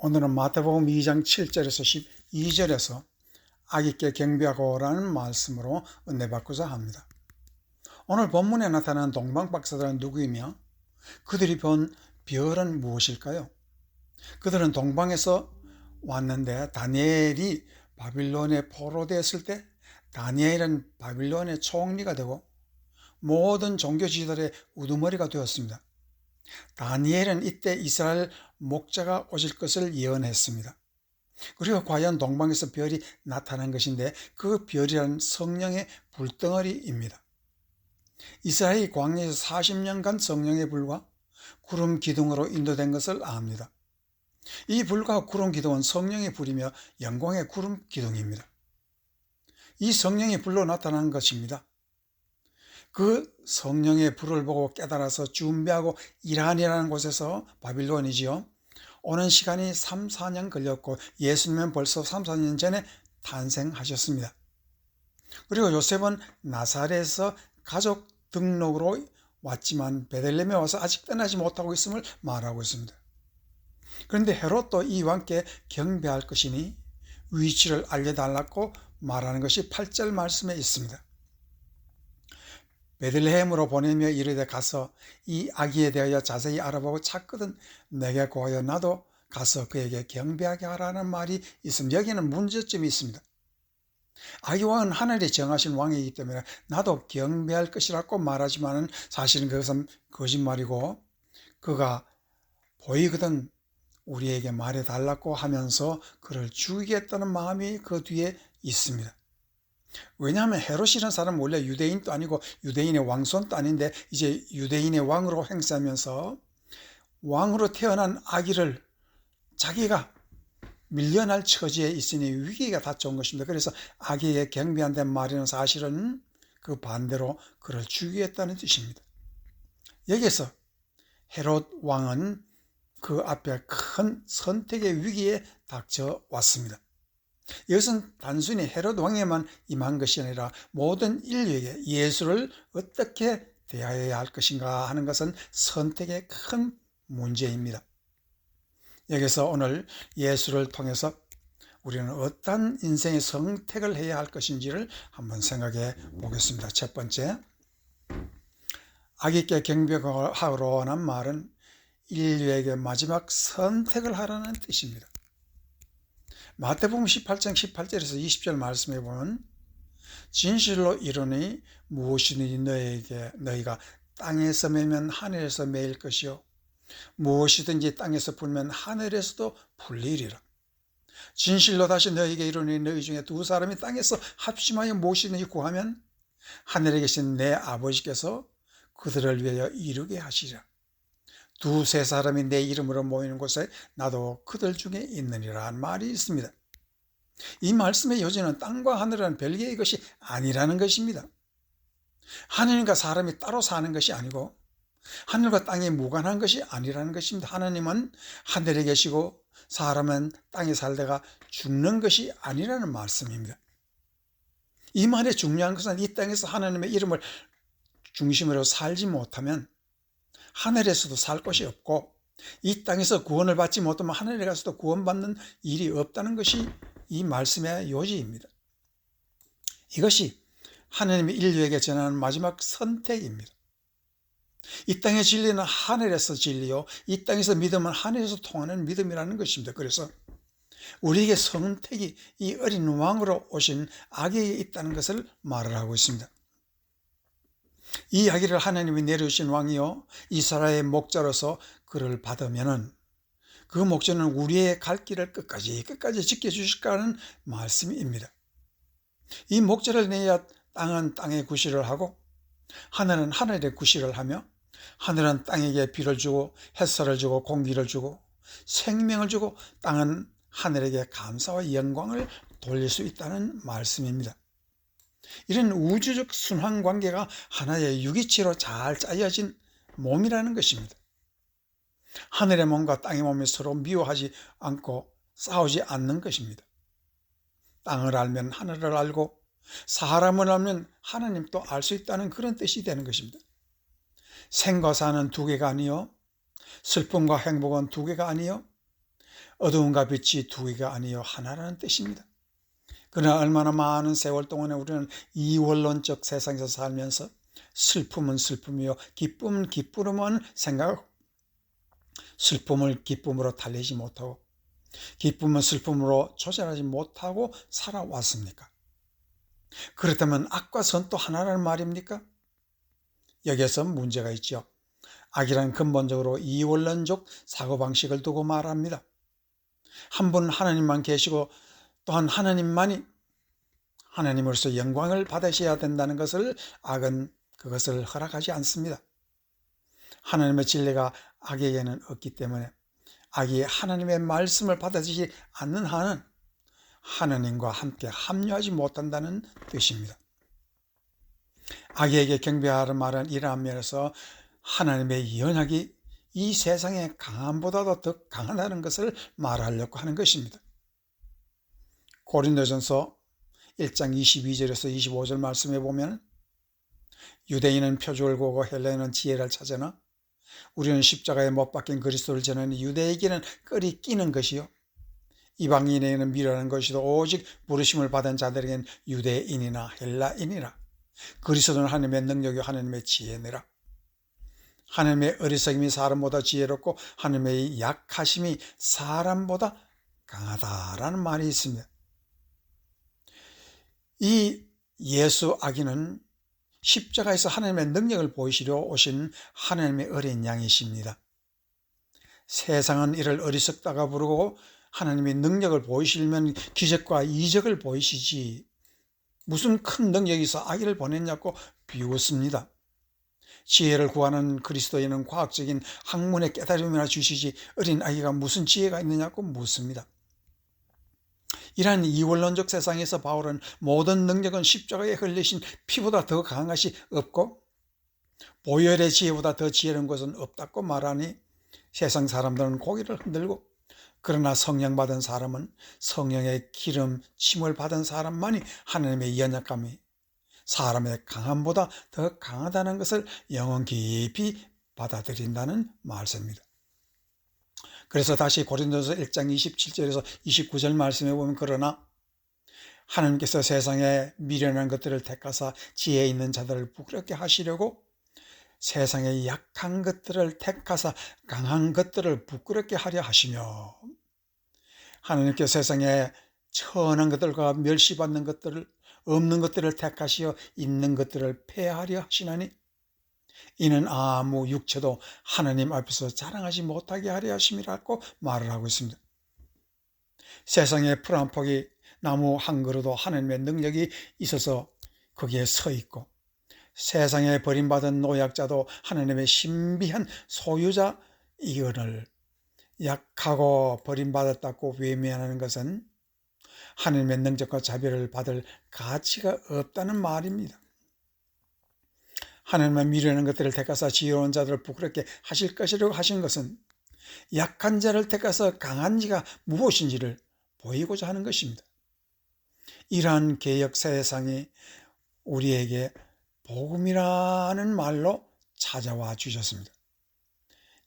오늘은 마태복음 2장 7절에서 12절에서 아기께 경배하고라는 말씀으로 은혜받고자 합니다. 오늘 본문에 나타난 동방박사들은 누구이며 그들이 본 별은 무엇일까요? 그들은 동방에서 왔는데 다니엘이 바빌론에 포로되었을 때 다니엘은 바빌론의 총리가 되고 모든 종교 지도자의 우두머리가 되었습니다. 다니엘은 이때 이스라엘 목자가 오실 것을 예언했습니다. 그리고 과연 동방에서 별이 나타난 것인데 그 별이란 성령의 불덩어리입니다. 이스라엘이 광야에서 40년간 성령의 불과 구름 기둥으로 인도된 것을 압니다. 이 불과 구름 기둥은 성령의 불이며 영광의 구름 기둥입니다. 이 성령의 불로 나타난 것입니다. 그 성령의 불을 보고 깨달아서 준비하고 이란이라는 곳에서 바빌론이지요. 오는 시간이 3, 4년 걸렸고 예수님은 벌써 3, 4년 전에 탄생하셨습니다. 그리고 요셉은 나사렛에서 가족 등록으로 왔지만 베들레헴에 와서 아직 떠나지 못하고 있음을 말하고 있습니다. 그런데 헤롯도 이 왕께 경배할 것이니 위치를 알려달라고 말하는 것이 8절 말씀에 있습니다. 베들레헴으로 보내며 이르되 가서 이 아기에 대하여 자세히 알아보고 찾거든 내게 고하여 나도 가서 그에게 경배하게 하라는 말이 있습니다. 여기는 문제점이 있습니다. 아기 왕은 하늘이 정하신 왕이기 때문에 나도 경배할 것이라고 말하지만 사실은 그것은 거짓말이고 그가 보이거든 우리에게 말해달라고 하면서 그를 죽이겠다는 마음이 그 뒤에 있습니다. 왜냐하면 헤롯이라는 사람은 원래 유대인도 아니고 유대인의 왕손도 아닌데 이제 유대인의 왕으로 행세하면서 왕으로 태어난 아기를 자기가 밀려날 처지에 있으니 위기가 닥쳐온 것입니다. 그래서 아기에게 경배한다는 말이는 사실은 그 반대로 그를 죽이겠다는 뜻입니다. 여기에서 헤롯 왕은 그 앞에 큰 선택의 위기에 닥쳐 왔습니다. 이것은 단순히 헤롯 왕에만 임한 것이 아니라 모든 인류에게 예수를 어떻게 대하여야 할 것인가 하는 것은 선택의 큰 문제입니다. 여기서 오늘 예수를 통해서 우리는 어떤 인생의 선택을 해야 할 것인지를 한번 생각해 보겠습니다. 첫 번째, 아기께 경배하라는 말은 인류에게 마지막 선택을 하라는 뜻입니다. 마태복음 18장 18절에서 20절 말씀에 보면 진실로 이르니 무엇이든지 너희가 땅에서 매면 하늘에서 매일 것이요 무엇이든지 땅에서 풀면 하늘에서도 풀리리라. 진실로 다시 너희에게 이르니 너희 중에 두 사람이 땅에서 합심하여 무엇이든지 구하면 하늘에 계신 내 아버지께서 그들을 위하여 이루게 하시리라. 두세 사람이 내 이름으로 모이는 곳에 나도 그들 중에 있느니라 한 말이 있습니다. 이 말씀의 요지는 땅과 하늘은 별개의 것이 아니라는 것입니다. 하늘과 사람이 따로 사는 것이 아니고 하늘과 땅이 무관한 것이 아니라는 것입니다. 하나님은 하늘에 계시고 사람은 땅에 살다가 죽는 것이 아니라는 말씀입니다. 이 말의 중요한 것은 이 땅에서 하나님의 이름을 중심으로 살지 못하면 하늘에서도 살 곳이 없고 이 땅에서 구원을 받지 못하면 하늘에 가서도 구원받는 일이 없다는 것이 이 말씀의 요지입니다. 이것이 하나님이 인류에게 전하는 마지막 선택입니다. 이 땅의 진리는 하늘에서 진리요 이 땅에서 믿음은 하늘에서 통하는 믿음이라는 것입니다. 그래서 우리에게 선택이 이 어린 왕으로 오신 아기에게 있다는 것을 말을 하고 있습니다. 이 아기를 하나님이 내려주신 왕이요 이스라엘의 목자로서 그를 받으면은 그 목자는 우리의 갈 길을 끝까지 지켜주실까 하는 말씀입니다. 이 목자를 내야 땅은 땅에 구실을 하고 하늘은 하늘에 구실을 하며 하늘은 땅에게 비를 주고 햇살을 주고 공기를 주고 생명을 주고 땅은 하늘에게 감사와 영광을 돌릴 수 있다는 말씀입니다. 이런 우주적 순환 관계가 하나의 유기체로 잘 짜여진 몸이라는 것입니다. 하늘의 몸과 땅의 몸이 서로 미워하지 않고 싸우지 않는 것입니다. 땅을 알면 하늘을 알고 사람을 알면 하나님도 알 수 있다는 그런 뜻이 되는 것입니다. 생과 사는 두 개가 아니요 슬픔과 행복은 두 개가 아니요 어두움과 빛이 두 개가 아니요 하나라는 뜻입니다. 그러나 얼마나 많은 세월 동안에 우리는 이원론적 세상에서 살면서 슬픔은 슬픔이요 기쁨은 기쁨으로만 생각하고 슬픔을 기쁨으로 달래지 못하고 기쁨은 슬픔으로 조절하지 못하고 살아왔습니까? 그렇다면 악과 선 또 하나라는 말입니까? 여기에서 문제가 있죠. 악이란 근본적으로 이원론적 사고방식을 두고 말합니다. 한 분 하나님만 계시고 또한 하나님만이 하나님으로서 영광을 받으셔야 된다는 것을 악은 그것을 허락하지 않습니다. 하나님의 진리가 악에게는 없기 때문에 악이 하나님의 말씀을 받아들이지 않는 한은 하나님과 함께 합류하지 못한다는 뜻입니다. 악에게 경배하라는 말은 이러한 면에서 하나님의 연약이 이 세상의 강함보다도 더 강하다는 것을 말하려고 하는 것입니다. 고린도전서 1장 22절에서 25절 말씀에 보면 유대인은 표적을 보고 헬라인은 지혜를 찾으나 우리는 십자가에 못 박힌 그리스도를 전하니 유대에게는 끈이 끼는 것이요 이방인에게는 미련한 것이도 오직 부르심을 받은 자들에게는 유대인이나 헬라인이라 그리스도는 하나님의 능력이요 하나님의 지혜니라. 하나님의 어리석임이 사람보다 지혜롭고 하나님의 약하심이 사람보다 강하다라는 말이 있습니다. 이 예수 아기는 십자가에서 하나님의 능력을 보이시려 오신 하나님의 어린 양이십니다. 세상은 이를 어리석다가 부르고 하나님의 능력을 보이시려면 기적과 이적을 보이시지 무슨 큰 능력이 있어 아기를 보냈냐고 비웃습니다. 지혜를 구하는 그리스도인은 과학적인 학문의 깨달음이나 주시지 어린 아기가 무슨 지혜가 있느냐고 묻습니다. 이러한 이원론적 세상에서 바울은 모든 능력은 십자가에 흘리신 피보다 더 강한 것이 없고 보혈의 지혜보다 더 지혜로운 것은 없다고 말하니 세상 사람들은 고개를 흔들고 그러나 성령 받은 사람은 성령의 기름 침을 받은 사람만이 하나님의 연약함이 사람의 강함보다 더 강하다는 것을 영혼 깊이 받아들인다는 말씀입니다. 그래서 다시 고린도서 1장 27절에서 29절 말씀에 보면 그러나 하나님께서 세상에 미련한 것들을 택하사 지혜 있는 자들을 부끄럽게 하시려고 세상의 약한 것들을 택하사 강한 것들을 부끄럽게 하려 하시며 하나님께서 세상에 천한 것들과 멸시받는 것들을 없는 것들을 택하시어 있는 것들을 폐하려 하시나니 이는 아무 육체도 하나님 앞에서 자랑하지 못하게 하려 하심이라고 말을 하고 있습니다. 세상의 풀 한 폭이 나무 한 그루도 하나님의 능력이 있어서 거기에 서 있고 세상에 버림받은 노약자도 하나님의 신비한 소유자 이거를 약하고 버림받았다고 외면하는 것은 하나님의 능력과 자비를 받을 가치가 없다는 말입니다. 하나님은 미련한 것들을 택하사 지혜로운 자들을 부끄럽게 하실 것이라고 하신 것은 약한 자를 택하사 강한 자가 무엇인지를 보이고자 하는 것입니다. 이러한 개역 세상이 우리에게 복음이라는 말로 찾아와 주셨습니다.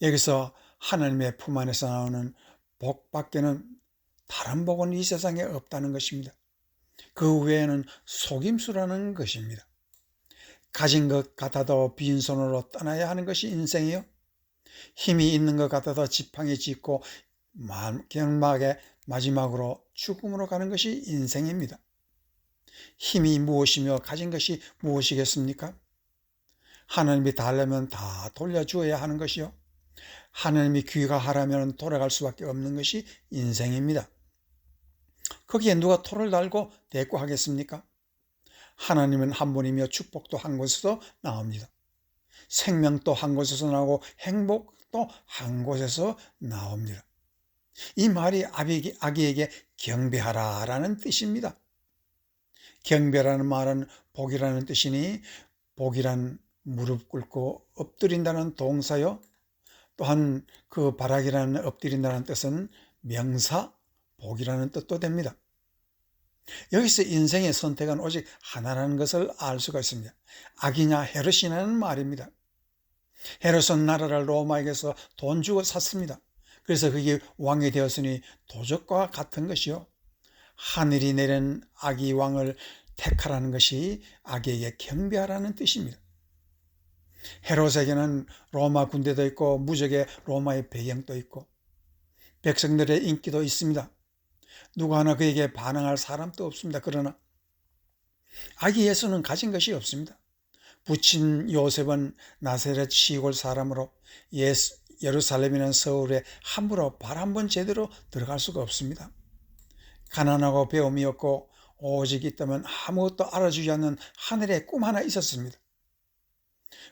여기서 하나님의 품 안에서 나오는 복밖에는 다른 복은 이 세상에 없다는 것입니다. 그 외에는 속임수라는 것입니다. 가진 것 같아도 빈손으로 떠나야 하는 것이 인생이요. 힘이 있는 것 같아도 지팡이 짚고 경막에 마지막으로 죽음으로 가는 것이 인생입니다. 힘이 무엇이며 가진 것이 무엇이겠습니까? 하나님이 달라면 다 돌려주어야 하는 것이요. 하나님이 귀가하라면 돌아갈 수밖에 없는 것이 인생입니다. 거기에 누가 토를 달고 대꾸하겠습니까? 하나님은 한 분이며 축복도 한 곳에서 나옵니다. 생명도 한 곳에서 나오고 행복도 한 곳에서 나옵니다. 이 말이 아기에게 경배하라라는 뜻입니다. 경배라는 말은 복이라는 뜻이니 복이란 무릎 꿇고 엎드린다는 동사요. 또한 그 바라기라는 엎드린다는 뜻은 명사 복이라는 뜻도 됩니다. 여기서 인생의 선택은 오직 하나라는 것을 알 수가 있습니다. 악이냐 헤롯이냐는 말입니다. 헤롯은 나라를 로마에게서 돈 주고 샀습니다. 그래서 그게 왕이 되었으니 도적과 같은 것이요. 하늘이 내린 아기 왕을 택하라는 것이 아기에게 경배하라는 뜻입니다. 헤롯에게는 로마 군대도 있고 무적의 로마의 배경도 있고 백성들의 인기도 있습니다. 누구 하나 그에게 반항할 사람도 없습니다. 그러나 아기 예수는 가진 것이 없습니다. 부친 요셉은 나사렛 시골 사람으로 예루살렘이나 서울에 함부로 발 한 번 제대로 들어갈 수가 없습니다. 가난하고 배움이 없고 오직 있다면 아무것도 알아주지 않는 하늘의 꿈 하나 있었습니다.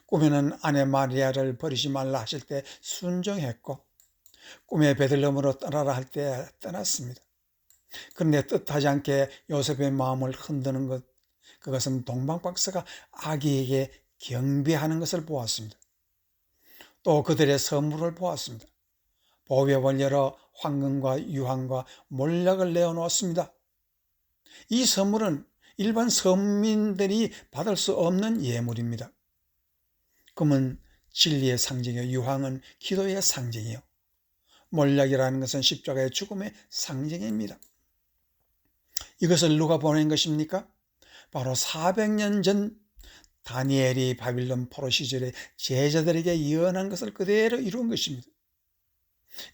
꿈에는 아내 마리아를 버리지 말라 하실 때 순종했고 꿈에 베들레헴으로 떠나라 할 때 떠났습니다. 그런데 뜻하지 않게 요셉의 마음을 흔드는 것, 그것은 동방박사가 아기에게 경배하는 것을 보았습니다. 또 그들의 선물을 보았습니다. 보배를 열어 황금과 유황과 몰락을 내어놓았습니다. 이 선물은 일반 서민들이 받을 수 없는 예물입니다. 금은 진리의 상징이요, 유황은 기도의 상징이요, 몰락이라는 것은 십자가의 죽음의 상징입니다. 이것을 누가 보낸 것입니까? 바로 400년 전 다니엘이 바빌론 포로 시절에 제자들에게 예언한 것을 그대로 이룬 것입니다.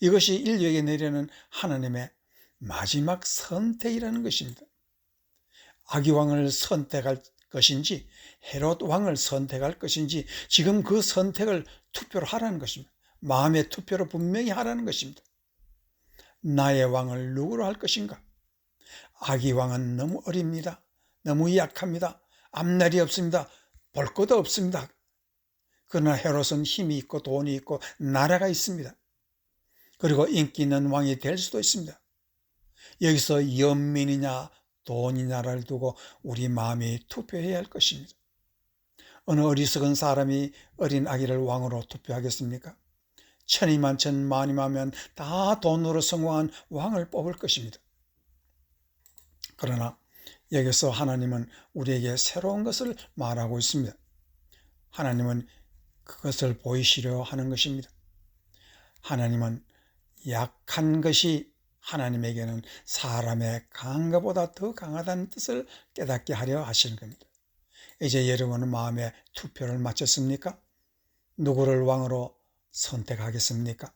이것이 인류에게 내리는 하나님의 마지막 선택이라는 것입니다. 아기 왕을 선택할 것인지 헤롯 왕을 선택할 것인지 지금 그 선택을 투표로 하라는 것입니다. 마음의 투표로 분명히 하라는 것입니다. 나의 왕을 누구로 할 것인가? 아기 왕은 너무 어립니다. 너무 약합니다. 앞날이 없습니다. 볼 것도 없습니다. 그러나 헤롯은 힘이 있고 돈이 있고 나라가 있습니다. 그리고 인기 있는 왕이 될 수도 있습니다. 여기서 연민이냐 돈이냐를 두고 우리 마음이 투표해야 할 것입니다. 어느 어리석은 사람이 어린 아기를 왕으로 투표하겠습니까? 천이만천 만이만면 다 돈으로 성공한 왕을 뽑을 것입니다. 그러나 여기서 하나님은 우리에게 새로운 것을 말하고 있습니다. 하나님은 그것을 보이시려 하는 것입니다. 하나님은 약한 것이 하나님에게는 사람의 강한 것보다 더 강하다는 뜻을 깨닫게 하려 하시는 겁니다. 이제 여러분은 마음에 투표를 마쳤습니까? 누구를 왕으로 선택하겠습니까?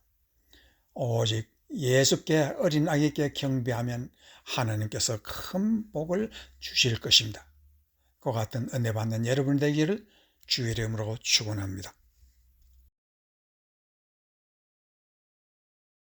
오직 예수께 어린 아기께 경배하면 하나님께서 큰 복을 주실 것입니다. 그 같은 은혜 받는 여러분 되기를 주의 이름으로 축원합니다.